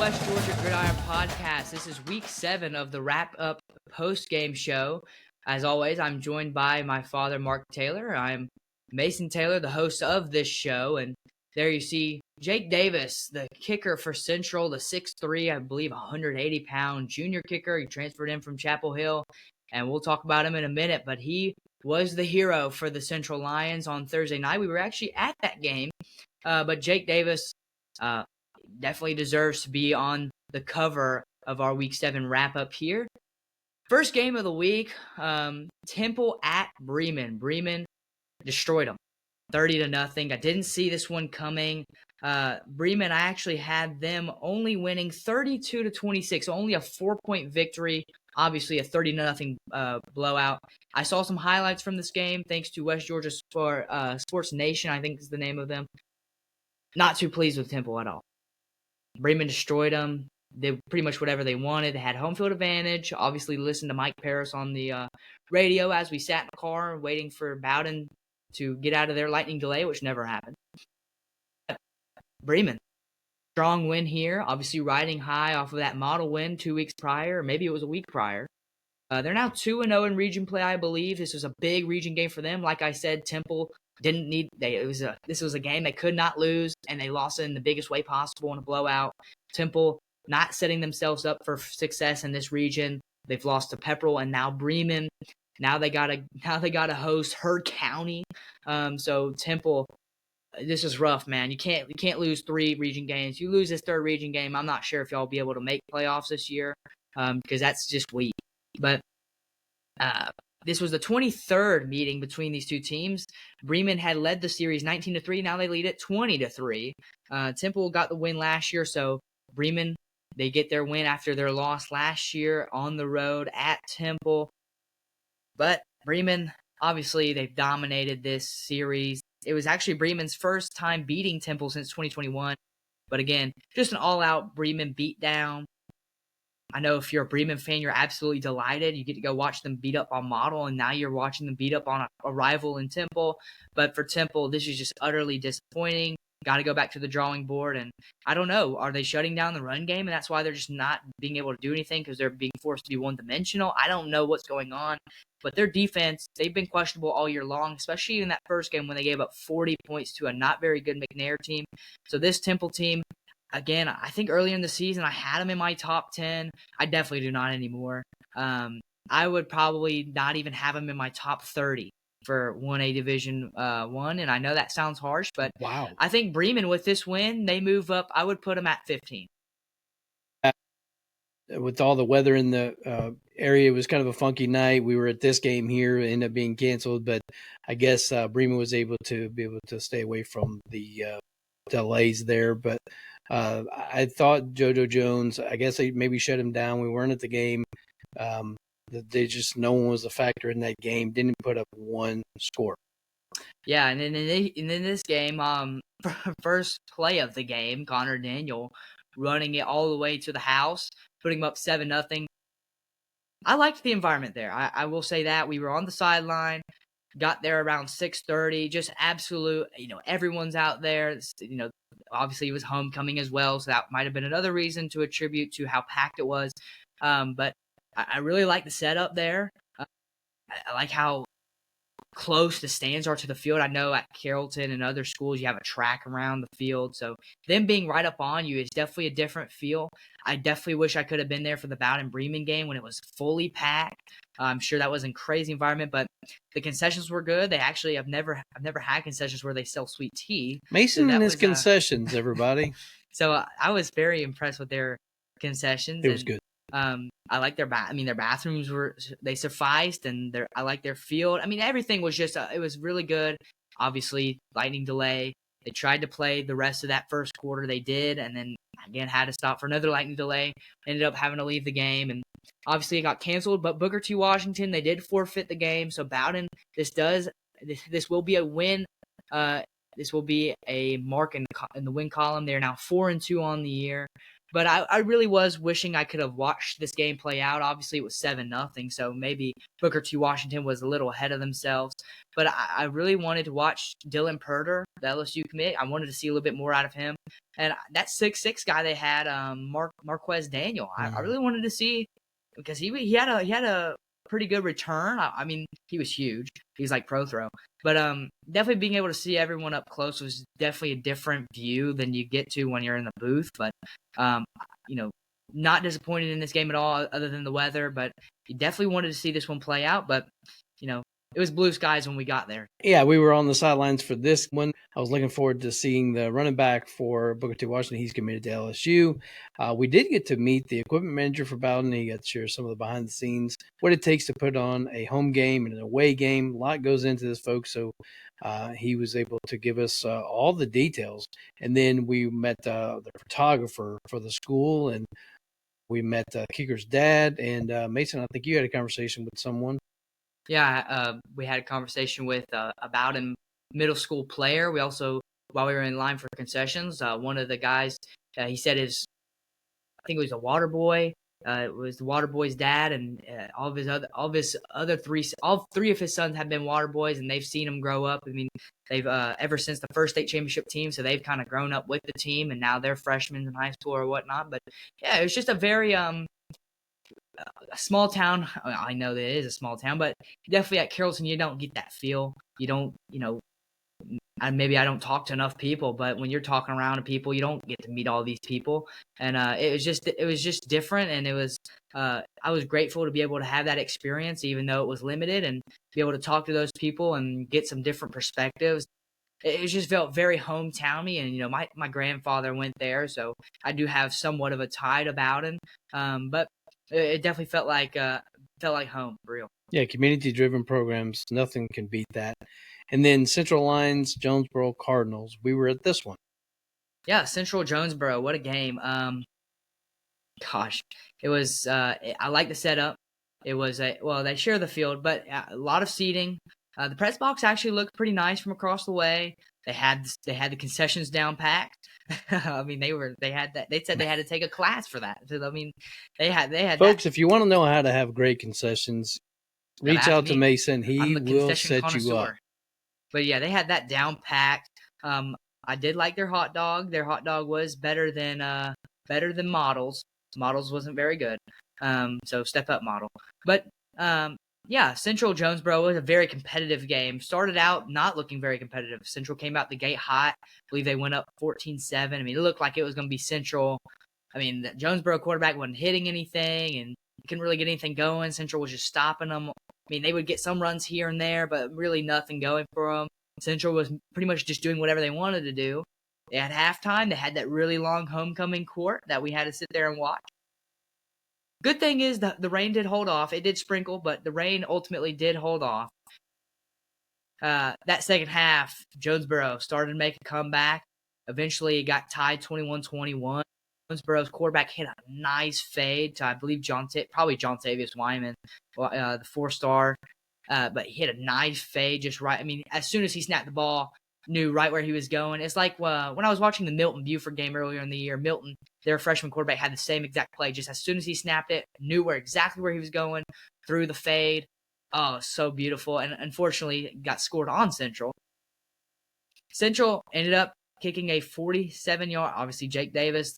West Georgia Gridiron Podcast. This is week 7 of the wrap-up post-game show. As always, I'm joined by my father, Mark Taylor. I'm Mason Taylor, the host of this show. And there you see Jake Davis, the kicker for Central, the 6'3", I believe 180-pound junior kicker. He transferred in from Chapel Hill, and we'll talk about him in a minute. But he was the hero for the Central Lions on Thursday night. We were actually at that game, but Jake Davis definitely deserves to be on the cover of our Week 7 wrap-up here. First game of the week, Temple at Bremen. Bremen destroyed them 30-0. I didn't see this one coming. Bremen, I actually had them only winning 32-26, only a 4-point victory. Obviously, a 30-0 blowout. I saw some highlights from this game thanks to West Georgia Sports Nation, I think is the name of them. Not too pleased with Temple at all. Bremen destroyed them. They did pretty much whatever they wanted. They had home field advantage. Obviously, listened to Mike Paris on the radio as we sat in the car waiting for Bowden to get out of their lightning delay, which never happened. Bremen, strong win here. Obviously, riding high off of that model win 2 weeks prior, or maybe it was a week prior. They're now 2-0 in region play, I believe. This was a big region game for them. Like I said, Temple didn't need. This was a game they could not lose, and they lost it in the biggest way possible in a blowout. Temple not setting themselves up for success in this region. They've lost to Pepperell and now Bremen. Now they gotta host Heard County. So Temple, this is rough, man. You can't lose 3 region games. You lose this 3rd region game, I'm not sure if y'all will be able to make playoffs this year, because that's just weak. But this was the 23rd meeting between these two teams. Bremen had led the series 19-3. Now they lead it 20-3. Temple got the win last year, so Bremen, they get their win after their loss last year on the road at Temple. But Bremen, obviously, they've dominated this series. It was actually Bremen's first time beating Temple since 2021. But again, just an all-out Bremen beatdown. I know if you're a Bremen fan, you're absolutely delighted. You get to go watch them beat up on Model, and now you're watching them beat up on a rival in Temple. But for Temple, this is just utterly disappointing. Got to go back to the drawing board, and I don't know. Are they shutting down the run game, and that's why they're just not being able to do anything because they're being forced to be one-dimensional? I don't know what's going on, but their defense, they've been questionable all year long, especially in that first game when they gave up 40 points to a not very good McNair team. So this Temple team, again, I think earlier in the season I had them in my top 10. I definitely do not anymore. I would probably not even have them in my top 30 for 1A Division 1, and I know that sounds harsh, but wow. I think Bremen, with this win, they move up. I would put them at 15. With all the weather in the area, it was kind of a funky night. We were at this game here, it ended up being canceled, but I guess Bremen was able to stay away from the delays there. But I thought JoJo Jones, I guess they maybe shut him down. We weren't at the game. No one was a factor in that game. Didn't put up one score. Yeah, and in this game, first play of the game, Connor Daniel running it all the way to the house, putting him up 7-0. I liked the environment there. I will say that. We were on the sideline, got there around 6:30, just absolute, everyone's out there. Obviously it was homecoming as well, so that might have been another reason to attribute to how packed it was. But I really like the setup there. I like how close the stands are to the field. I know at Carrollton and other schools you have a track around the field, so them being right up on you is definitely a different feel. I definitely wish I could have been there for the Bowden Bremen game when it was fully packed. I'm sure that was a crazy environment, but the concessions were good. They actually, I've never had concessions where they sell sweet tea. Mason and his concessions, everybody. So I was very impressed with their concessions. It was good. I like their their bathrooms they sufficed, and I like their field. Everything was just it was really good. Obviously, lightning delay. They tried to play the rest of that first quarter. They did, and then again had to stop for another lightning delay. Ended up having to leave the game, and obviously it got canceled. But Booker T. Washington, they did forfeit the game. So Bowden, this will be a win. This will be a mark in the win column. They're now 4-2 on the year. But I really was wishing I could have watched this game play out. Obviously, it was 7-0, so maybe Booker T. Washington was a little ahead of themselves. But I really wanted to watch Dylan Purder, the LSU commit. I wanted to see a little bit more out of him. And that 6'6" guy they had, Marquez Daniel, I really wanted to see, because he had a pretty good return. I mean, he was huge. He's like pro throw. But definitely being able to see everyone up close was definitely a different view than you get to when you're in the booth. But, not disappointed in this game at all other than the weather. But you definitely wanted to see this one play out. But, it was blue skies when we got there. Yeah, we were on the sidelines for this one. I was looking forward to seeing the running back for Booker T. Washington. He's committed to LSU. We did get to meet the equipment manager for Bowden. He got to share some of the behind the scenes, what it takes to put on a home game and an away game. A lot goes into this, folks. So he was able to give us all the details. And then we met the photographer for the school, and we met Kicker's dad. And Mason, I think you had a conversation with someone. Yeah, we had a conversation with a Bowden middle school player. We also, while we were in line for concessions, one of the guys, he said I think it was a water boy. It was the water boy's dad, and all three of his sons have been water boys, and they've seen him grow up. I mean, they've ever since the first state championship team, so they've kind of grown up with the team, and now they're freshmen in high school or whatnot. But yeah, it was just a very a small town. I know that it is a small town, but definitely at Harrelson, you don't get that feel. You don't, maybe I don't talk to enough people, but when you're talking around to people, you don't get to meet all these people. And it was just different. And it was, I was grateful to be able to have that experience, even though it was limited, and be able to talk to those people and get some different perspectives. It just felt very hometowny, and my grandfather went there, so I do have somewhat of a tie to Bowden. But it definitely felt like home, for real. Yeah, community-driven programs, nothing can beat that. And then Central Lines, Jonesboro Cardinals. We were at this one. Yeah, Central Jonesboro, what a game. Gosh, it was. I like the setup. It was they share the field, but a lot of seating. The press box actually looked pretty nice from across the way. They had the concessions down packed. I mean, they had that. They said they had to take a class for that. So, I mean, they had. Folks, that. If you want to know how to have great concessions, reach out to Mason. He will set you up. But yeah, they had that down packed. I did like their hot dog. Their hot dog was better than Models. Models wasn't very good. So step up Model. But yeah, Central Jonesboro was a very competitive game. Started out not looking very competitive. Central came out the gate hot. I believe they went up 14-7. I mean, it looked like it was going to be Central. I mean, the Jonesboro quarterback wasn't hitting anything, and couldn't really get anything going. Central was just stopping them. I mean, they would get some runs here and there, but really nothing going for them. Central was pretty much just doing whatever they wanted to do. At halftime, they had that really long homecoming court that we had to sit there and watch. Good thing is the rain did hold off. It did sprinkle, but the rain ultimately did hold off. That second half, Jonesboro started to make a comeback. Eventually, it got tied 21-21. Jonesboro's quarterback hit a nice fade to, I believe, probably John Tavius Wyman, the 4-star. But he hit a nice fade just right. I mean, as soon as he snapped the ball, knew right where he was going. It's like when I was watching the Milton Buford game earlier in the year. Milton, their freshman quarterback, had the same exact play. Just as soon as he snapped it, knew exactly where he was going, threw the fade. Oh, so beautiful. And unfortunately, got scored on Central. Central ended up kicking a 47-yard, obviously Jake Davis,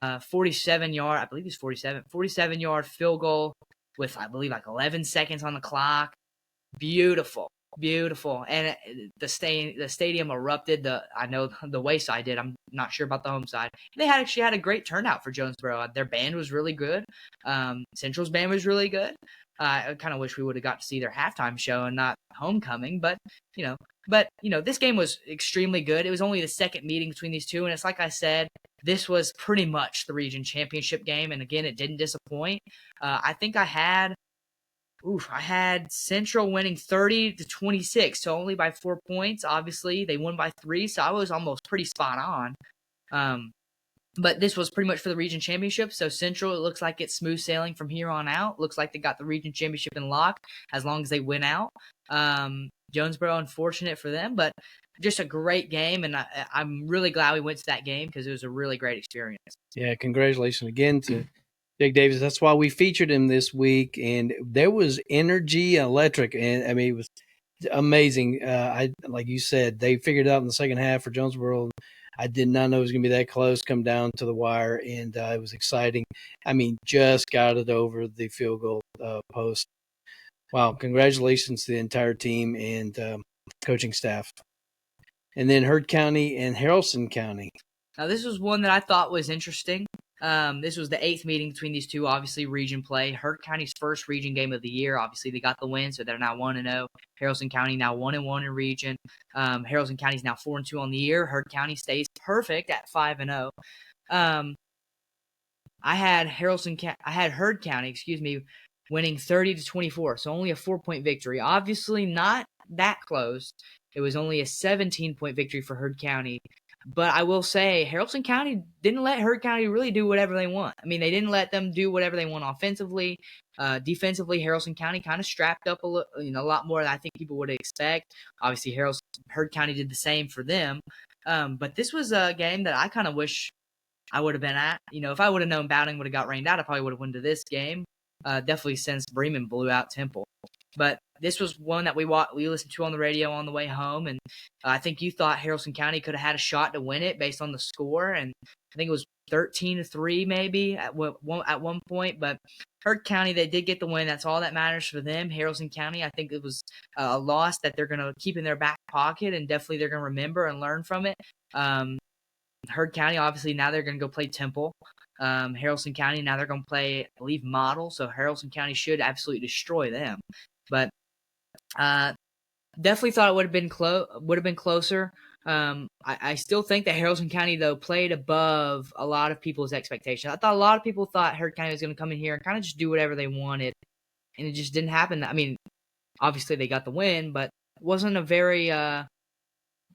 47-yard, I believe it's 47-yard field goal with, I believe, like 11 seconds on the clock. Beautiful. And the stadium erupted. I know the away side did. I'm not sure about the home side. They actually had a great turnout for Jonesboro. Their band was really good. Central's band was really good. I kind of wish we would have got to see their halftime show and not homecoming, but this game was extremely good. It was only the second meeting between these two, and it's like I said, this was pretty much the region championship game, and again, it didn't disappoint. I think I had Central winning 30-26, so only by 4 points. Obviously, they won by 3, so I was almost pretty spot on. But this was pretty much for the region championship, so Central, it looks like it's smooth sailing from here on out. Looks like they got the region championship in lock as long as they win out. Jonesboro, unfortunate for them, but just a great game, and I'm really glad we went to that game because it was a really great experience. Yeah, congratulations again to Jake Davis. That's why we featured him this week, and there was energy, electric, and I mean it was amazing. I like you said, they figured it out in the second half for Jonesboro. I did not know it was going to be that close, come down to the wire, and it was exciting. I mean, just got it over the field goal post. Wow, congratulations to the entire team and coaching staff. And then Heard County and Harrelson County. Now, this was one that I thought was interesting. This was the 8th meeting between these two, obviously region play. Heard County's first region game of the year. Obviously, they got the win, so they're now 1-0. Harrelson County now 1-1 in region. Harrelson County's now 4-2 on the year. Heard County stays perfect at 5-0. I had Heard County, winning 30-24, so only a 4-point victory. Obviously, not that close. It was only a 17-point victory for Heard County. But I will say, Harrelson County didn't let Heard County really do whatever they want. I mean, they didn't let them do whatever they want offensively. Defensively, Harrelson County kind of strapped up a lot more than I think people would expect. Obviously, Heard County did the same for them. But this was a game that I kind of wish I would have been at. If I would have known Bowden would have got rained out, I probably would have went to this game. Definitely since Bremen blew out Temple. But this was one that we listened to on the radio on the way home, and I think you thought Harrelson County could have had a shot to win it based on the score, and I think it was 13-3 maybe at one point. But Heard County, they did get the win. That's all that matters for them. Harrelson County, I think it was a loss that they're going to keep in their back pocket, and definitely they're going to remember and learn from it. Heard County, obviously, now they're going to go play Temple. Harrelson County, now they're going to play, I believe, Model, so Harrelson County should absolutely destroy them. But definitely thought it would have been closer. I still think that Harrelson County, though, played above a lot of people's expectations. I thought a lot of people thought Heard County was going to come in here and kind of just do whatever they wanted, and it just didn't happen. I mean, obviously they got the win, but it wasn't a very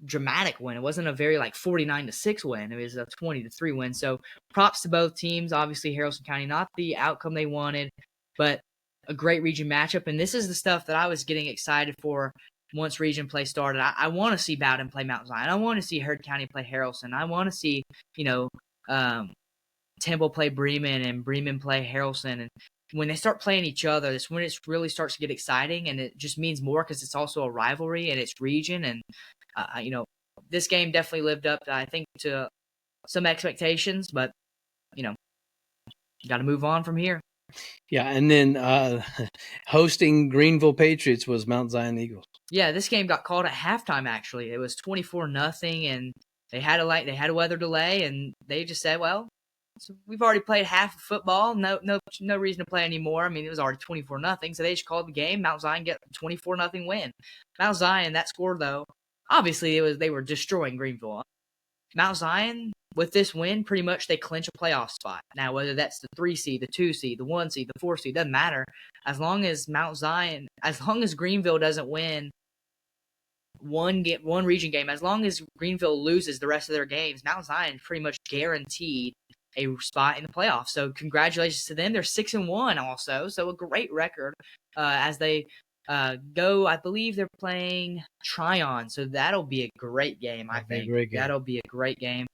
dramatic win. It wasn't a very 49-6 win. It was a 20-3 win. So props to both teams. Obviously, Harrelson County, not the outcome they wanted, but a great region matchup. And this is the stuff that I was getting excited for once region play started. I want to see Bowden play Mount Zion. I want to see Heard County play Harrelson. I want to see, Temple play Bremen and Bremen play Harrelson. And when they start playing each other, that's when it really starts to get exciting, and it just means more because it's also a rivalry and it's region. And this game definitely lived up, I think, to some expectations, but you got to move on from here. Yeah, and then hosting Greenville Patriots was Mount Zion Eagles. Yeah, this game got called at halftime. Actually, it was 24-0, and they had a weather delay, and they just said, "Well, so we've already played half of football. No reason to play anymore." I mean, it was already 24-0, so they just called the game. Mount Zion get a 24-0 win. Mount Zion, that score though, obviously they were destroying Greenville. Mount Zion, with this win, pretty much they clinch a playoff spot. Now, whether that's the 3 seed, the 2 seed, the 1 seed, the 4 seed, doesn't matter. As long as Greenville doesn't win one region game, as long as Greenville loses the rest of their games, Mount Zion pretty much guaranteed a spot in the playoffs. So congratulations to them. They're 6-1 also, so a great record as they go. I believe they're playing Tryon, so that'll be a great game. I think that'll be a great game.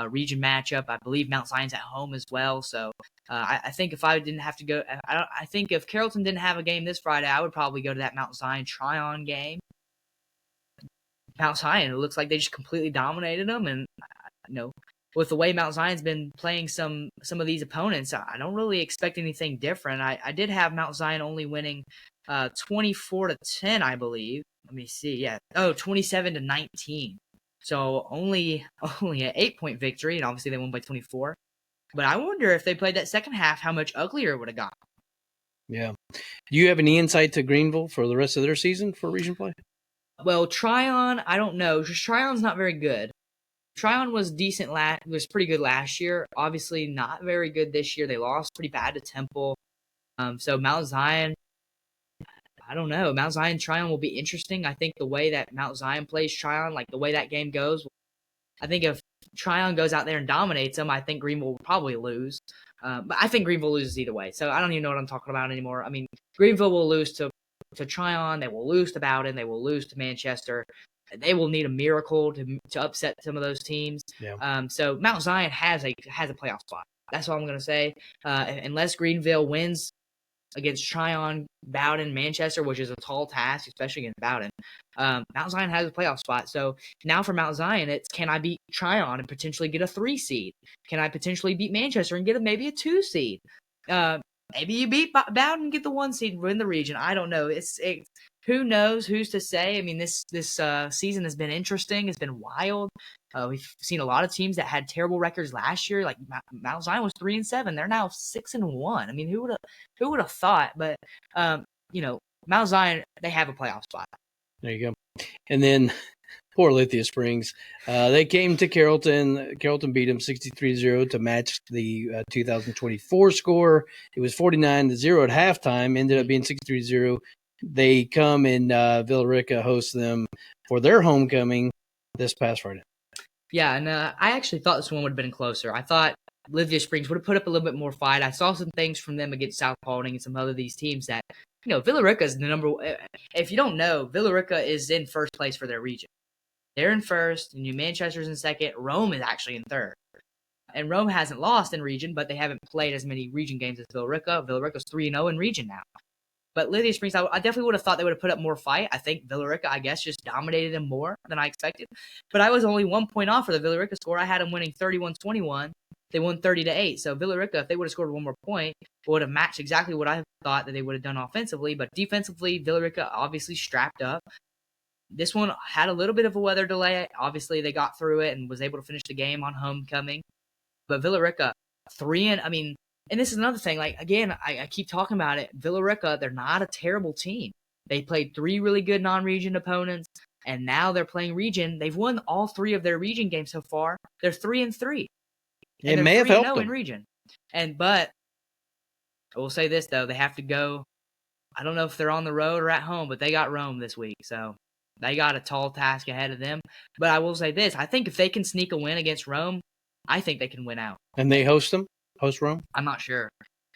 Region matchup. I believe Mount Zion's at home as well, so I think if I didn't have to go, I think if Carrollton didn't have a game this Friday, I would probably go to that Mount Zion Tryon game. Mount Zion, it looks like they just completely dominated them, and with the way Mount Zion's been playing some of these opponents, I don't really expect anything different. I did have Mount Zion only winning 24-10, I believe. Let me see. Yeah. 27-19. So only an 8-point victory, and obviously they won by 24. But I wonder if they played that second half, how much uglier it would have got. Yeah. Do you have any insight to Greenville for the rest of their season for region play? Well, Tryon, I don't know. Because Tryon's not very good. Tryon was decent was pretty good last year. Obviously not very good this year. They lost pretty bad to Temple. So Mount Zion, I don't know. Mount Zion Tryon will be interesting. I think the way that Mount Zion plays Tryon, the way that game goes, I think if Tryon goes out there and dominates them, I think Greenville will probably lose. But I think Greenville loses either way. So I don't even know what I'm talking about anymore. I mean, Greenville will lose to Tryon. They will lose to Bowden. They will lose to Manchester. they will need a miracle to upset some of those teams. Yeah. So Mount Zion has a playoff spot. That's all I'm going to say. Unless Greenville wins against Tryon, Bowden, Manchester, which is a tall task, especially against Bowden, Mount Zion has a playoff spot. So now for Mount Zion, it's can I beat Tryon and potentially get a 3 seed? Can I potentially beat Manchester and get maybe a 2 seed? Maybe you beat Bowden and get the 1 seed and win the region. I don't know. Who knows? Who's to say? I mean, this season has been interesting. It's been wild. We've seen a lot of teams that had terrible records last year. Like Mount Zion was 3-7. They're now 6-1. I mean, who would have thought? But Mount Zion, they have a playoff spot. There you go. And then poor Lithia Springs. They came to Carrollton. Carrollton beat them 63-0 to match the 2024 score. It was 49-0 at halftime. Ended up being 63-0. They come and Villarica hosts them for their homecoming this past Friday. Yeah, and I actually thought this one would have been closer. I thought Lithia Springs would have put up a little bit more fight. I saw some things from them against South Paulding and some other these teams that, Villarica is the number. If you don't know, Villarica is in first place for their region. They're in first, and New Manchester's in second. Rome is actually in third. And Rome hasn't lost in region, but they haven't played as many region games as Villarica. Villarica's 3-0 in region now. But Lithia Springs, I definitely would have thought they would have put up more fight. I think Villarica, I guess, just dominated them more than I expected. But I was only 1 point off for the Villarica score. I had them winning 31-21. They won 30-8. So Villarica, if they would have scored 1 more point, would have matched exactly what I thought that they would have done offensively. But defensively, Villarica obviously strapped up. This one had a little bit of a weather delay. Obviously, they got through it and was able to finish the game on homecoming. But Villarica, and this is another thing. Like, again, I keep talking about it. Villarica, they're not a terrible team. They played 3 really good non-region opponents, and now they're playing region. They've won all 3 of their region games so far. They're 3-3. It may have helped them in region. But I will say this, though. They have to go. I don't know if they're on the road or at home, but they got Rome this week. So they got a tall task ahead of them. But I will say this. I think if they can sneak a win against Rome, I think they can win out. And they host them? Host Rome? I'm not sure.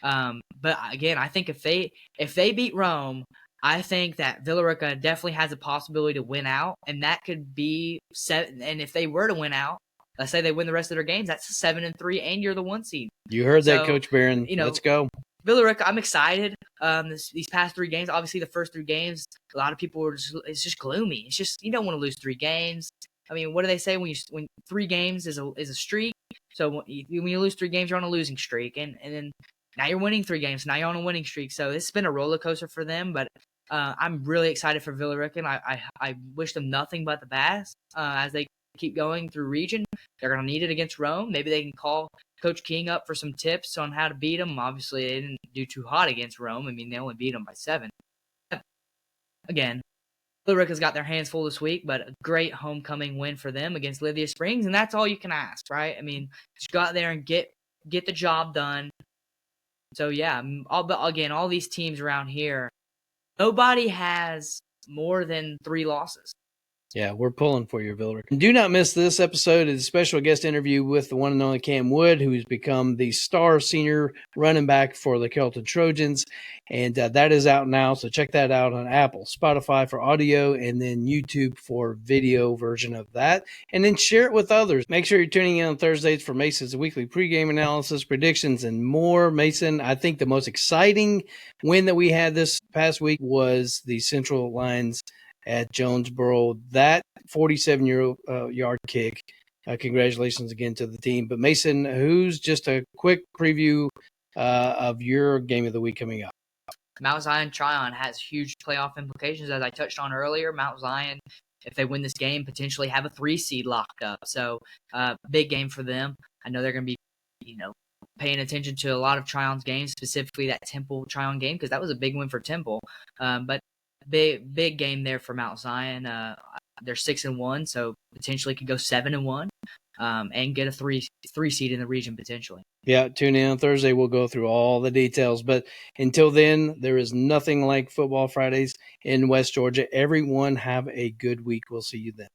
But again, I think if they beat Rome, I think that Villarica definitely has a possibility to win out, and that could be 7. And if they were to win out, let's say they win the rest of their games, that's a 7-3, and you're the 1 seed. You heard that, Coach Barron. Let's go. Villarica, I'm excited. These past 3 games, obviously the first 3 games, a lot of people were it's just gloomy. It's just you don't want to lose 3 games. I mean, what do they say when 3 games is a streak? So when you lose 3 games, you're on a losing streak, and then now you're winning 3 games. Now you're on a winning streak. So it's been a roller coaster for them, but I'm really excited for Villarica, and I wish them nothing but the best as they keep going through region. They're going to need it against Rome. Maybe they can call Coach King up for some tips on how to beat them. Obviously, they didn't do too hot against Rome. I mean, they only beat them by 7. Again, Villarica's got their hands full this week, but a great homecoming win for them against Lithia Springs, and that's all you can ask, right? I mean, just go out there and get the job done. So, yeah, all these teams around here, nobody has more than 3 losses. Yeah, we're pulling for you, Villarica. Do not miss this episode of the special guest interview with the one and only Cam Wood, who's become the star senior running back for the Carrollton Trojans. And that is out now, so check that out on Apple, Spotify for audio, and then YouTube for video version of that. And then share it with others. Make sure you're tuning in on Thursdays for Mason's weekly pregame analysis, predictions, and more. Mason, I think the most exciting win that we had this past week was the Central Lines at Jonesboro. That 47-yard kick. Congratulations again to the team. But Mason, who's just a quick preview of your game of the week coming up? Mount Zion Tryon has huge playoff implications, as I touched on earlier. Mount Zion, if they win this game, potentially have a 3 seed locked up. So big game for them. I know they're going to be, paying attention to a lot of Tryon's games, specifically that Temple Tryon game, because that was a big win for Temple. But big game there for Mount Zion. They're 6-1, so potentially could go 7-1, and get a 3 seed in the region potentially. Yeah, tune in on Thursday. We'll go through all the details. But until then, there is nothing like Football Fridays in West Georgia. Everyone have a good week. We'll see you then.